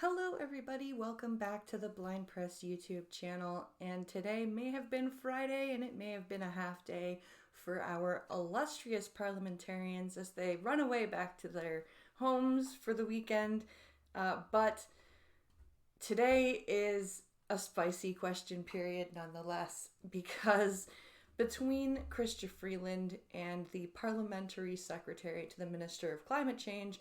Hello everybody, welcome back to the Blind Press YouTube channel, and today may have been Friday and it may have been a half day for our illustrious parliamentarians as they run away back to their homes for the weekend, but today is a spicy question period nonetheless, because between Chrystia Freeland and the Parliamentary Secretary to the Minister of Climate Change,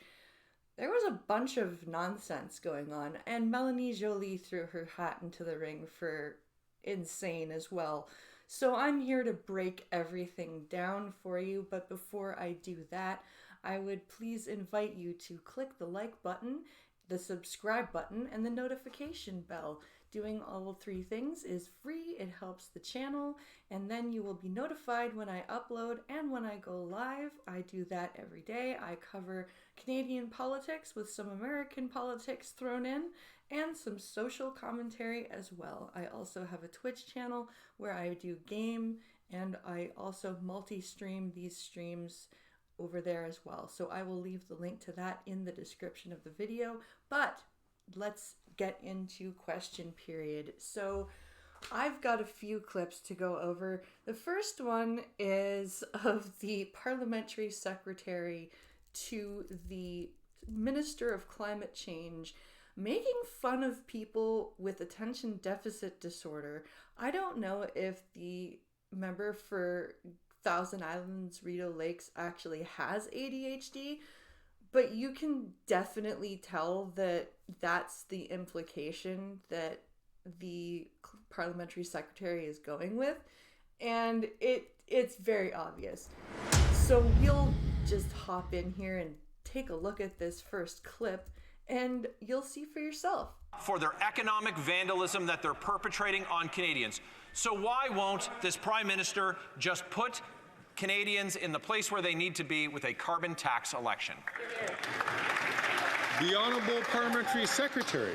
there was a bunch of nonsense going on, and Melanie Joly threw her hat into the ring for insane as well. So I'm here to break everything down for you, but before I do that, I would please invite you to click the like button, the subscribe button, and the notification bell. Doing all three things is free, it helps the channel, and then you will be notified when I upload and when I go live. I do that every day. I cover Canadian politics with some American politics thrown in and some social commentary as well. I also have a Twitch channel where I do game, and I also multi-stream these streams over there as well. So I will leave the link to that in the description of the video, but let's get into question period. So I've got a few clips to go over. The first one is of the parliamentary secretary to the Minister of Climate Change making fun of people with attention deficit disorder. I don't know if the member for Thousand Islands Rideau Lakes actually has ADHD, but you can definitely tell that that's the implication that the parliamentary secretary is going with, and it's very obvious. So we'll just hop in here and take a look at this first clip, and you'll see for yourself. For their economic vandalism that they're perpetrating on Canadians. So why won't this Prime Minister just put Canadians in the place where they need to be with a carbon tax election? The Honourable Parliamentary Secretary.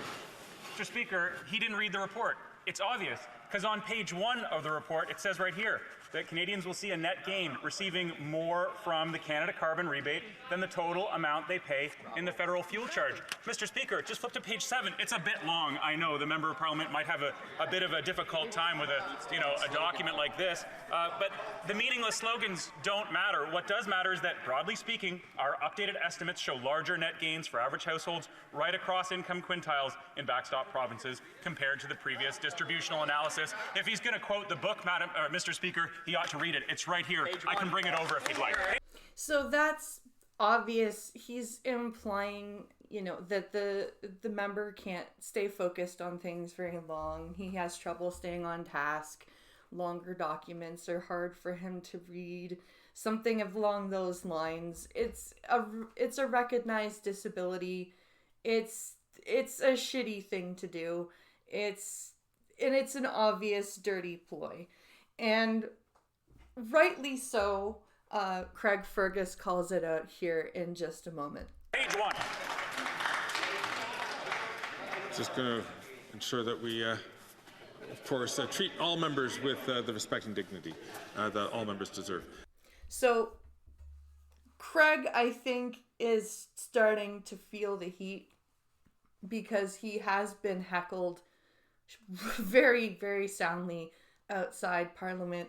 Mr. Speaker, he didn't read the report. It's obvious, because on page 1 of the report, it says right here that Canadians will see a net gain receiving more from the Canada carbon rebate than the total amount they pay in the federal fuel charge. Mr. Speaker, just flip to page 7. It's a bit long. I know the Member of Parliament might have a bit of a difficult time with a document like this, but the meaningless slogans don't matter. What does matter is that, broadly speaking, our updated estimates show larger net gains for average households right across income quintiles in backstop provinces compared to the previous distributional analysis. If he's going to quote the book, Mr. Speaker, he ought to read it. It's right here. I can bring it over if you'd like. So that's obvious. He's implying, that the member can't stay focused on things very long. He has trouble staying on task. Longer documents are hard for him to read. Something along those lines. It's a recognized disability. It's a shitty thing to do. It's an obvious dirty ploy. And rightly so, Craig Fergus calls it out here in just a moment. Page 1. Just going to ensure that we, of course, treat all members with the respect and dignity that all members deserve. So, Craig, I think, is starting to feel the heat because he has been heckled very, very soundly outside Parliament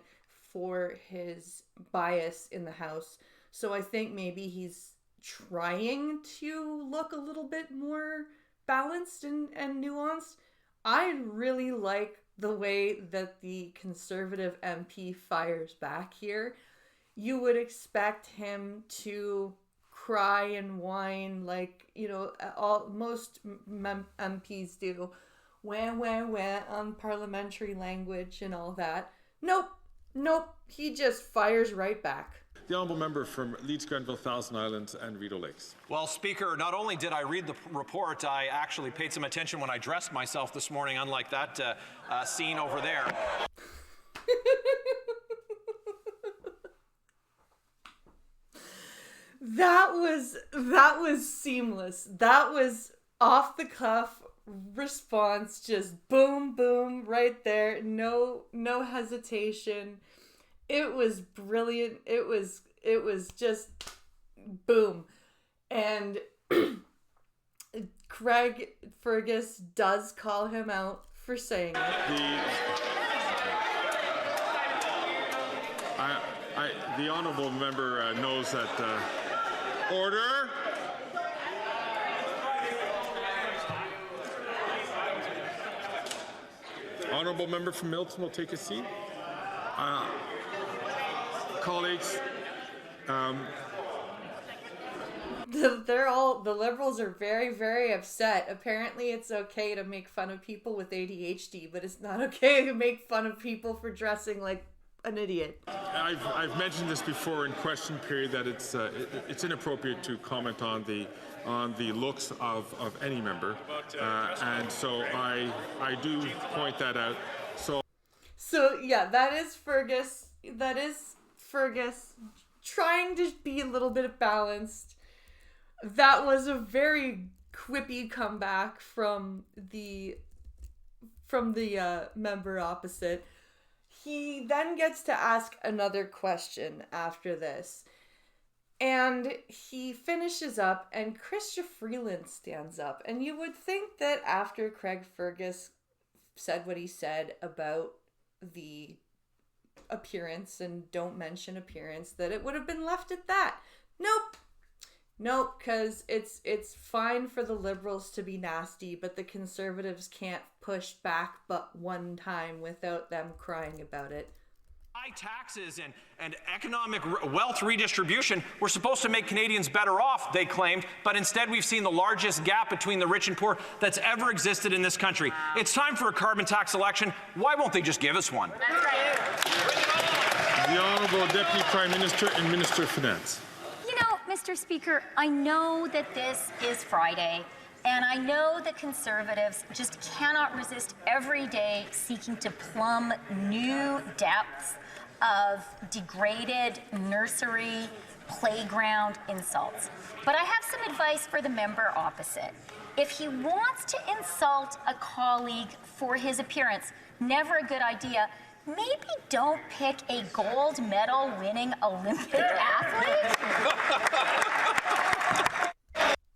for his bias in the House. So I think maybe he's trying to look a little bit more balanced and nuanced. I really like the way that the Conservative MP fires back here. You would expect him to cry and whine like, most MPs do. Wah, on parliamentary language and all that. Nope. He just fires right back. The Honourable Member from Leeds, Grenville, Thousand Islands and Rideau Lakes. Well, Speaker, not only did I read the report, I actually paid some attention when I dressed myself this morning, unlike that scene over there. That was seamless. That was off the cuff response, just boom right there. No hesitation. It was brilliant. It was just boom. And Craig Fergus does call him out for saying it. The honourable member knows that. Order. Honourable member from Milton will take a seat. Colleagues, the Liberals are very, very upset. Apparently it's okay to make fun of people with ADHD, but it's not okay to make fun of people for dressing like an idiot. I've mentioned this before in question period that it's inappropriate to comment on the looks of any member, and so I do point that out. So yeah, that is Fergus. That is Fergus trying to be a little bit balanced. That was a very quippy comeback from the member opposite. He then gets to ask another question after this. And he finishes up, and Chrystia Freeland stands up. And you would think that after Craig Fergus said what he said about the appearance and don't mention appearance, that it would have been left at that. Nope, because it's fine for the Liberals to be nasty, but the Conservatives can't push back but one time without them crying about it. High taxes and economic wealth redistribution were supposed to make Canadians better off, they claimed, but instead we've seen the largest gap between the rich and poor that's ever existed in this country. It's time for a carbon tax election. Why won't they just give us one? The Honourable Deputy Prime Minister and Minister of Finance. Mr. Speaker, I know that this is Friday, and I know that Conservatives just cannot resist every day seeking to plumb new depths of degraded nursery playground insults. But I have some advice for the member opposite. If he wants to insult a colleague for his appearance, never a good idea. Maybe don't pick a gold medal winning Olympic athlete.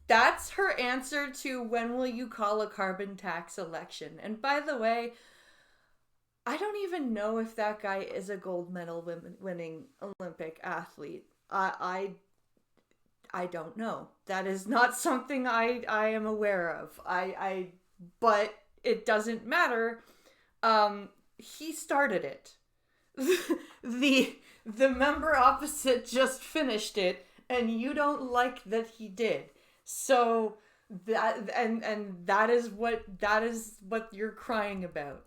That's her answer to when will you call a carbon tax election. And by the way, I don't even know if that guy is a gold medal winning Olympic athlete. I don't know. That is not something I am aware of. But it doesn't matter. He started it. The member opposite just finished it, and you don't like that he did. So that and that is what you're crying about.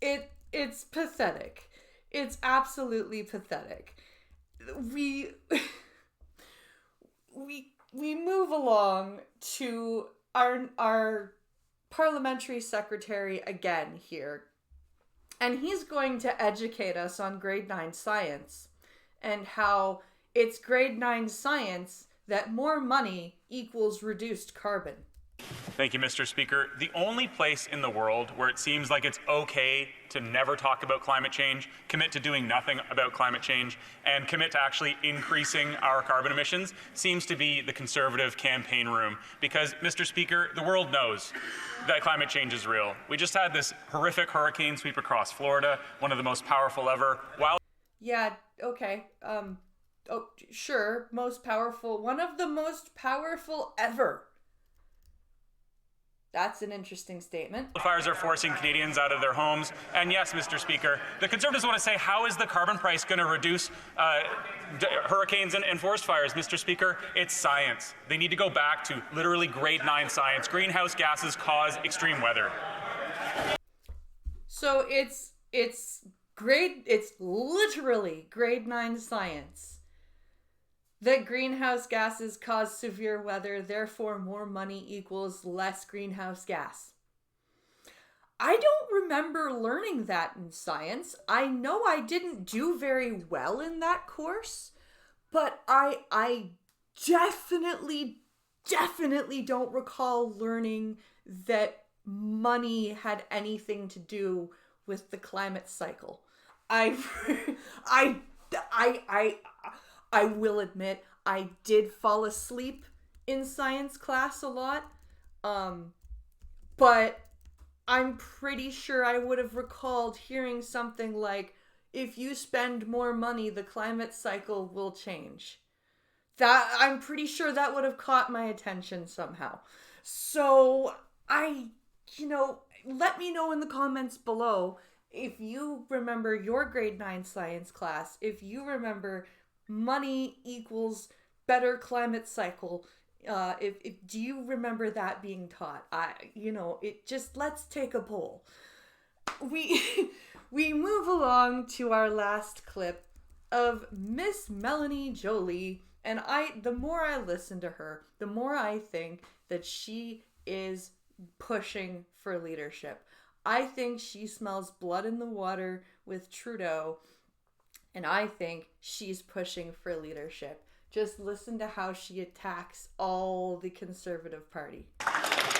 It's pathetic. It's absolutely pathetic. We move along to our parliamentary secretary again here. And he's going to educate us on grade 9 science and how it's grade 9 science that more money equals reduced carbon. Thank you, Mr. Speaker. The only place in the world where it seems like it's okay to never talk about climate change, commit to doing nothing about climate change, and commit to actually increasing our carbon emissions seems to be the Conservative campaign room. Because, Mr. Speaker, the world knows that climate change is real. We just had this horrific hurricane sweep across Florida, one of the most powerful ever. Yeah, okay. Sure, most powerful. One of the most powerful ever. That's an interesting statement. Fires are forcing Canadians out of their homes. And yes, Mr. Speaker, the Conservatives want to say, how is the carbon price going to reduce hurricanes and forest fires? Mr. Speaker, it's science. They need to go back to literally grade 9 science. Greenhouse gases cause extreme weather. So it's literally grade 9 science. That greenhouse gases cause severe weather, therefore more money equals less greenhouse gas. I don't remember learning that in science. I know I didn't do very well in that course, but I definitely don't recall learning that money had anything to do with the climate cycle. I will admit, I did fall asleep in science class a lot. But I'm pretty sure I would have recalled hearing something like, if you spend more money, the climate cycle will change. That, I'm pretty sure that would have caught my attention somehow. So let me know in the comments below if you remember your grade 9 science class, if you remember money equals better climate cycle. If do you remember that being taught? Let's take a poll. We move along to our last clip of Miss Melanie Joly, and the more I listen to her, the more I think that she is pushing for leadership. I think she smells blood in the water with Trudeau, and I think she's pushing for leadership. Just listen to how she attacks all the Conservative Party.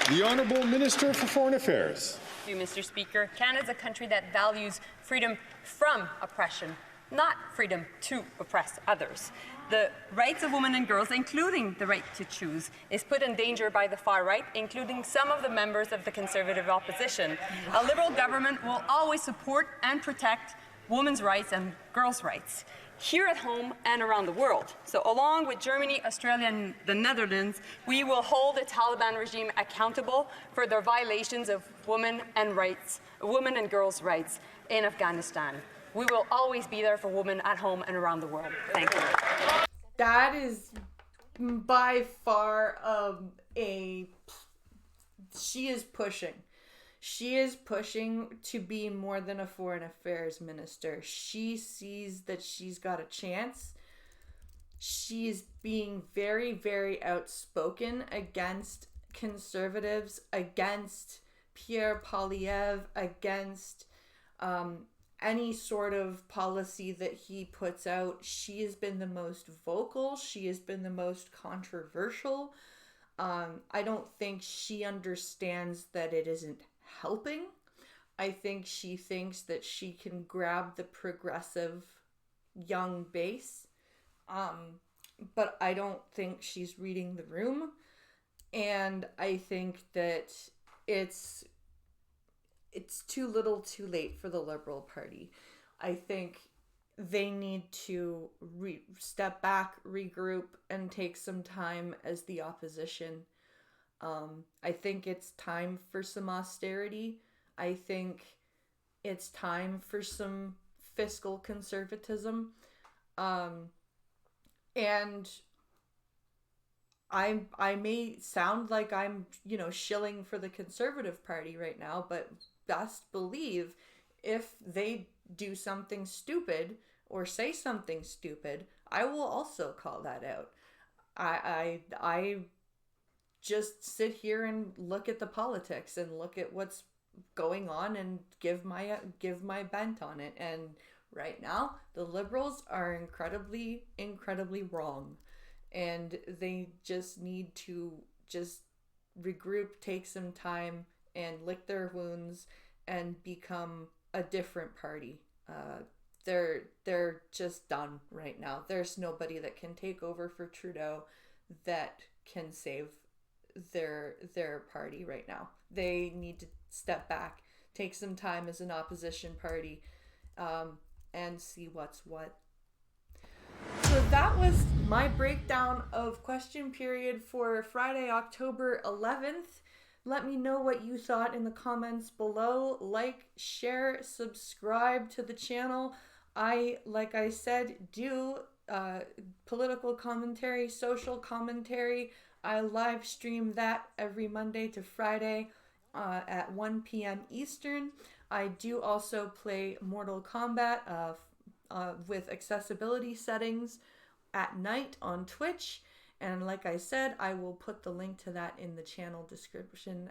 The Honourable Minister for Foreign Affairs. Thank you, Mr. Speaker. Canada is a country that values freedom from oppression, not freedom to oppress others. The rights of women and girls, including the right to choose, is put in danger by the far right, including some of the members of the Conservative opposition. A Liberal government will always support and protect women's rights and girls' rights, here at home and around the world. So along with Germany, Australia, and the Netherlands, we will hold the Taliban regime accountable for their violations of women and girls' rights in Afghanistan. We will always be there for women at home and around the world. Thank you. That is by far she is pushing. She is pushing to be more than a foreign affairs minister. She sees that she's got a chance. She's being very, very outspoken against Conservatives, against Pierre Poilievre, against any sort of policy that he puts out. She has been the most vocal. She has been the most controversial. I don't think she understands that it isn't helping. I think she thinks that she can grab the progressive young base, but I don't think she's reading the room, and I think that it's too little too late for the Liberal Party. I think they need to step back, regroup, and take some time as the opposition. I think it's time for some austerity. I think it's time for some fiscal conservatism. And I may sound like I'm, shilling for the Conservative Party right now, but best believe if they do something stupid or say something stupid, I will also call that out. I just sit here and look at the politics and look at what's going on and give my bent on it. And right now, the Liberals are incredibly, incredibly wrong, and they just need to just regroup, take some time, and lick their wounds and become a different party. They're just done right now. There's nobody that can take over for Trudeau that can save their party right now. They need to step back, take some time as an opposition party, and see what's what. So that was my breakdown of question period for Friday, October 11th. Let me know what you thought in the comments below. Like, share, subscribe to the channel. Like I said, do political commentary, social commentary. I live stream that every Monday to Friday at 1 p.m. Eastern. I do also play Mortal Kombat with accessibility settings at night on Twitch. And like I said, I will put the link to that in the channel description.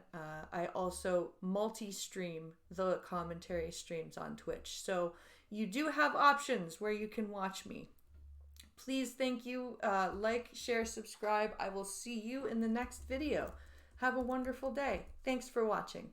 I also multi-stream the commentary streams on Twitch. So you do have options where you can watch me. Please, thank you. Like, share, subscribe. I will see you in the next video. Have a wonderful day. Thanks for watching.